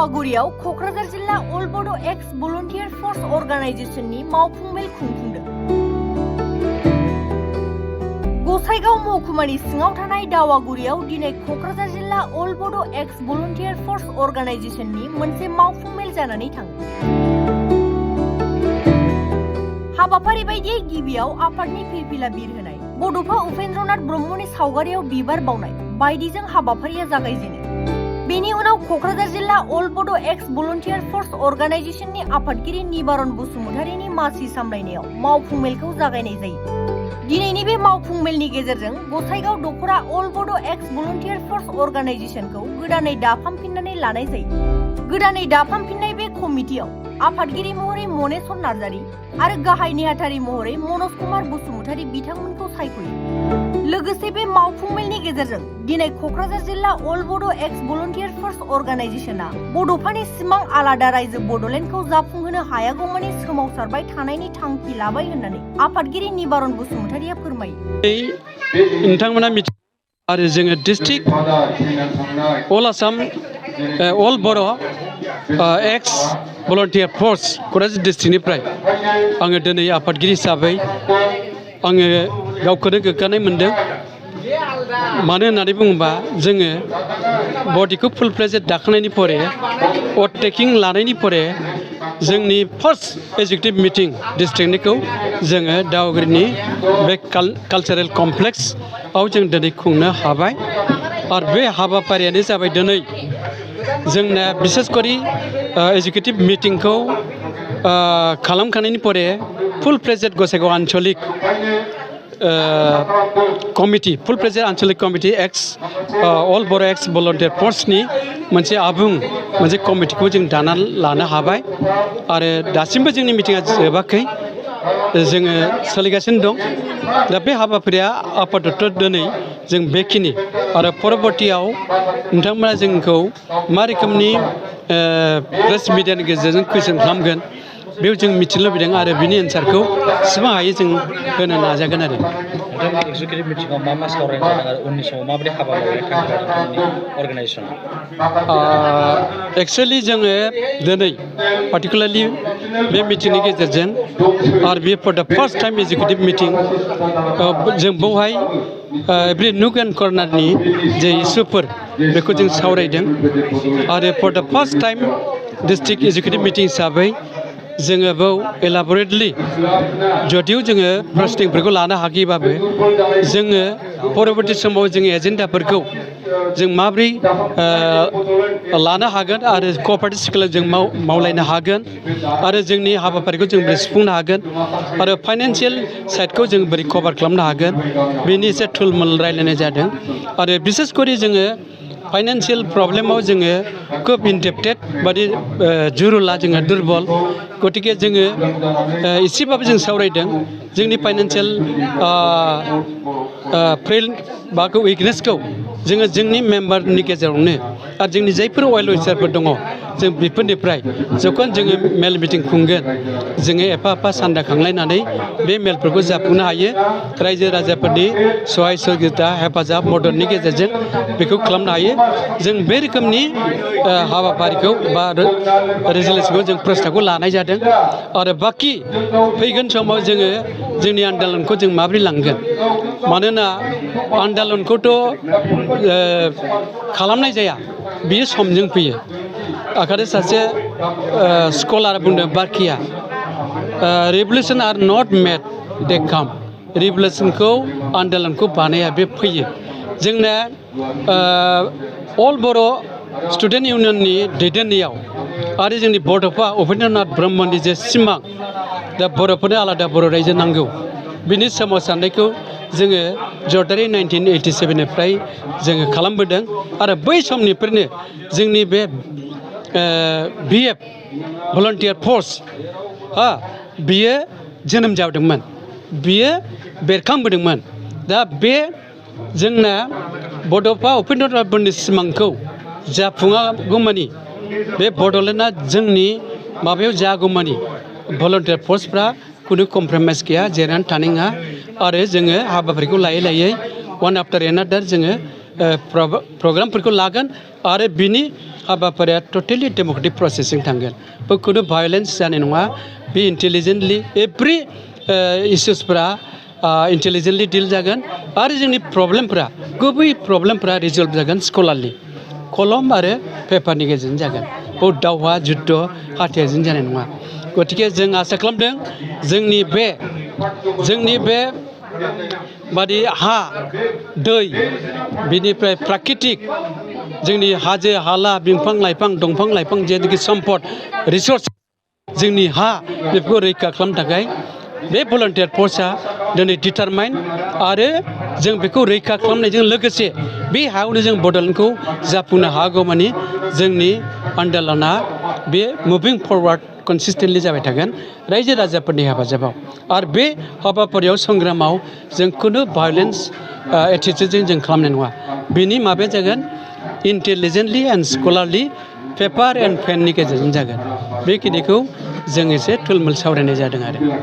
दावागुरियाव क'क्राझार जिल्ला अल बड' एक्स भलन्टियार फर्स अर्गानाइजेशननि मावफुं मेल खुंफुंदों। गसाइगाव महकुमानि सिङाव थानाय दावागुरियाव दिनै क'क्राझार जिल्ला अल बड' एक्स भलन्टियार फर्स अर्गानाइजेशननि मोनसे मावफुं मेल जानानै थाङो। हाबाफारि बायदियै गिबियाव आफादनि फिरफिला बिरहोनाय, बड'फा उपेन्द्रनाथ ब्रह्मनि सावगारियाव बिबार बावनाय बायदिजों हाबाफारिया जागायजेनो। बेनि उनाव क'क्राझार जिल्ला अल बड' एक्स भलन्टियार फर्स अर्गानाइजेशननि आफादगिरि निबारन बसुमतारीनि मासि सामलायनायाव मावफुं मेलखौ जागायनाय जायो। दिनैनि बे मावफुं मेलनि गेजेरजों गसाइगाव दख'रा अल बड' एक्स भलन्टियार फर्स अर्गानाइजेशनखौ गोदानै दाफामफिननानै लानाय जायो। गोदानै दाफामफिननाय बे कमिटियाव आफादगिरि महरै मनेस्वर नार्जारी आरो गाहाय नेहाथारि महरै मनज कुमार बसुमतारी बिथांमोनखौ सायख'यो। लोगोसे बे मावफुं मेलनि गेजेरजों दिनै क'क्राझार जिल्ला अल बड' एक्स भलन्टियार फर्स अर्गानाइजेशना बड'फानि सिमां आलादा रायजो बड'लेण्डखौ जाफुंहोनो हायागौमानि सोमावसारबाय थानायनि थांखि लाबाय होननानै आफादगिरि निबारन बसुमतारीया फोरमायो। नोंथांमोना आरो जोङो डिस्ट्रिक्ट अल आसाम अल बड' एक्स भलन्टियार फर्स क'क्राझार डिस्ट्रिक्टनिफ्राय आङो दिनै आफादगिरि हिसाबै आङो गावखौनो गोग्गानाय मोनदों। मानो होननानै बुङोबा जोङो बडिखौ फुल फ्लेजेड दाखांनायनि परे अभारटेकिं लानायनि परे जोंनि फार्स्ट एजुकेटिभ मिटिं डिस्ट्रिक्टनिखौ जोङो दावगारिनि बे कालचारेल कमप्लेक्सआव जों दिनै खुंनो हाबाय। आरो बे हाबाफारियानो जाबाय दिनै जोंना बिसेसकरि एजुकेटिभ मिटिंखौ खालामखांनायनि परे फुल फ्लेजेड गसाइगाव आन्चलिक कमिटि फुल फ्लेजेड आन्चलिक कमिटि एक्स अल बड' एक्स भलन्टियार फर्सनि मोनसे आबुं मोनसे कमिटिखौ जों दाना लानो हाबाय। आरो दासिमबो जोंनि मिटिङा जोबाखै, जोङो सोलिगासिनो दं। दा बे हाबाफारिया आपातत दिनै जों बेखिनि आरो परबर्तियाव नोंथांमोना जोंखौ मा रोखोमनि प्रेस मिडियानि गेजेरजों कुइसन खालामगोन बेयाव जों मिथिनो लुबैदों आरो बिनि एन्सारखौ जेसेबां हायो जों होनो नाजागोन आरो। एक्जिकिउटिभ मिटिङाव मा मा सावरायनो जादों आरो उननि समाव माबोरै हाबा मावनो थांखि लादों अर्गानाइजेसन? एक्सुवेलि जोङो दिनै पार्टिकुलारलि बे मिटिंनि गेजेरजों आरो बे फर दा फार्स्ट टाइम एजुकेटिभ मिटिं जों बेवहाय एभ्रि नुक एन्ड कर्नारनि जे इस्युफोर बेखौ जों सावरायदों। आरो फर दा first time district executive meeting हिसाबै जोङो बेयाव एलाबरेटलि जदिव जोङो प्रस्टिंफोरखौ लानो हायाखैबाबो जोङो परबर्ती समाव जोंनि एजेन्डाफोरखौ जों माबोरै लानो हागोन आरो क'अपारेटिभ स्कुलाव जों मावलायनो हागोन आरो जोंनि हाबाफारिखौ जों बोरै सुफुंनो हागोन आरो फाइनान्सियेल साइडखौ जों बोरै कभार खालामनो हागोन बेनि एसे थुलमुल रायलायनाय जादों। आरो बिसेसकरि जोङो फाइनान्सियेल प्रब्लेमाव जोङो खोब इनडेप्टेड बादि जुरुला जोङो दुरबल, गतिके जोङो एसेबाबो जों सावरायदों जोंनि फाइनान्सियेल माबाखौ उइकनेसखौ जोङो जोंनि मेम्बारनि गेजेरावनो आरो जोंनि जायफोर वेल उइचारफोर दङ जों बेफोरनिफ्राय जखन जोङो मेल मिटिं खुंगोन जोङो एफा एफा सान्दा खांलायनानै बे मेलफोरखौ जाफुंनो हायो। रायजो राजाफोरनि सहाय सहयोगिता हेफाजाब मददनि गेजेरजों बेखौ खालामनो हायो। जों बे रोखोमनि हाबाफारिखौ बा रेजुलेसनखौ जों प्रस्ताबखौ लानाय जादों। आरो बाखि फैगोन समाव जोङो जोंनि आन्दलनखौ जों माबोरै लांगोन, मानोना आन्दलनखौथ' खालामनाय जाया, बियो समजों फैयो। आखादे सासे स्कलार बुंदों बार्किया, रिभलिउसन आर नट मेड दे काम। रिभलिउसनखौ आन्दलनखौ बानाया, बे फैयो। जोंना अल बर' स्टुडेन्ट इउनियननि दैदेननायाव आरो जोंनि बड'फा उपेन्द्रनाथ ब्रह्मनि जे सिमां, दा बर'फोरनो आलादा बर' रायजो नांगौ, बिनि सोमावसारनायखौ जोङो जरदारि 1987निफ्राय जोङो खालामबोदों। आरो बै समनिफ्रायनो जोंनि बे BF भलन्टियार फर्स बियो जोनोम जादोंमोन, बियो बेरखांबोदोंमोन। दा बे जोंना बड'फा उपेन्द्रनाथ ब्रह्मनि सिमांखौ जाफुङागौमानि, बे बड'लेण्डआ जोंनि माबायाव जागौमानि भलन्टियार फर्सफ्रा खुनु कमप्रमाइज गैया, जिरायनानै थानाङा। आरो जोङो हाबाफारिखौ लायै लायै वान आफ्टार एनादार जोङो प्रग्रामफोरखौ लागोन आरो बिनि हाबाफारिया टटेलि डेम'क्रेटिक प्रसेसजों थांगोन बे खुनु भायलेन्स जानाय नङा बे इन्टेलिजेन्टलि एभ्रि इसुसफोरा इन्टेलिजेन्टलि डिल जागोन आरो जोंनि प्रब्लेमफोरा गुबै प्रब्लेमफोरा रिजल्भ जागोन स्कलारलि कलम आरो पेपारनि गेजेरजों जागोन बहुत दावहा जुद्ध हाथियारजों जानाय नङा गतिके जों आसा खालामदों जोंनि बे बादि हा दै बिनिफ्राय प्राकृतिक जोंनि हाजो हाला बिफां लाइफां दंफां लाइफां जेनाखि सम्पद रिसर्स जोंनि हा बेफोरखौ रैखा खालामनो थाखाय बे भलन्टियार फर्सआ दिनै डिटारमाइन आरो जों बेखौ रैखा खालामनायजों लोगोसे बे हायावनो जों बड'लेण्डखौ जाफुंनो हागौमानि जोंनि आन्दलना बे मुभिं फरवार्ड कनसिस्टेन्टलि जाबाय थागोन रायजो राजाफोरनि हेफाजाबाव आरो बे हाबाफारियाव संग्रामाव जों खुनु भायलेन्स एटिटिउडजों जों खालामनाय नङा बिनि माबाया जागोन इन्टेलिजेन्टलि एन्ड स्कलारलि पेपार एन्ड पेननि गेजेरजों जागोन बेखिनिखौ जों एसे थुलमुल सावरायनाय जादों आरो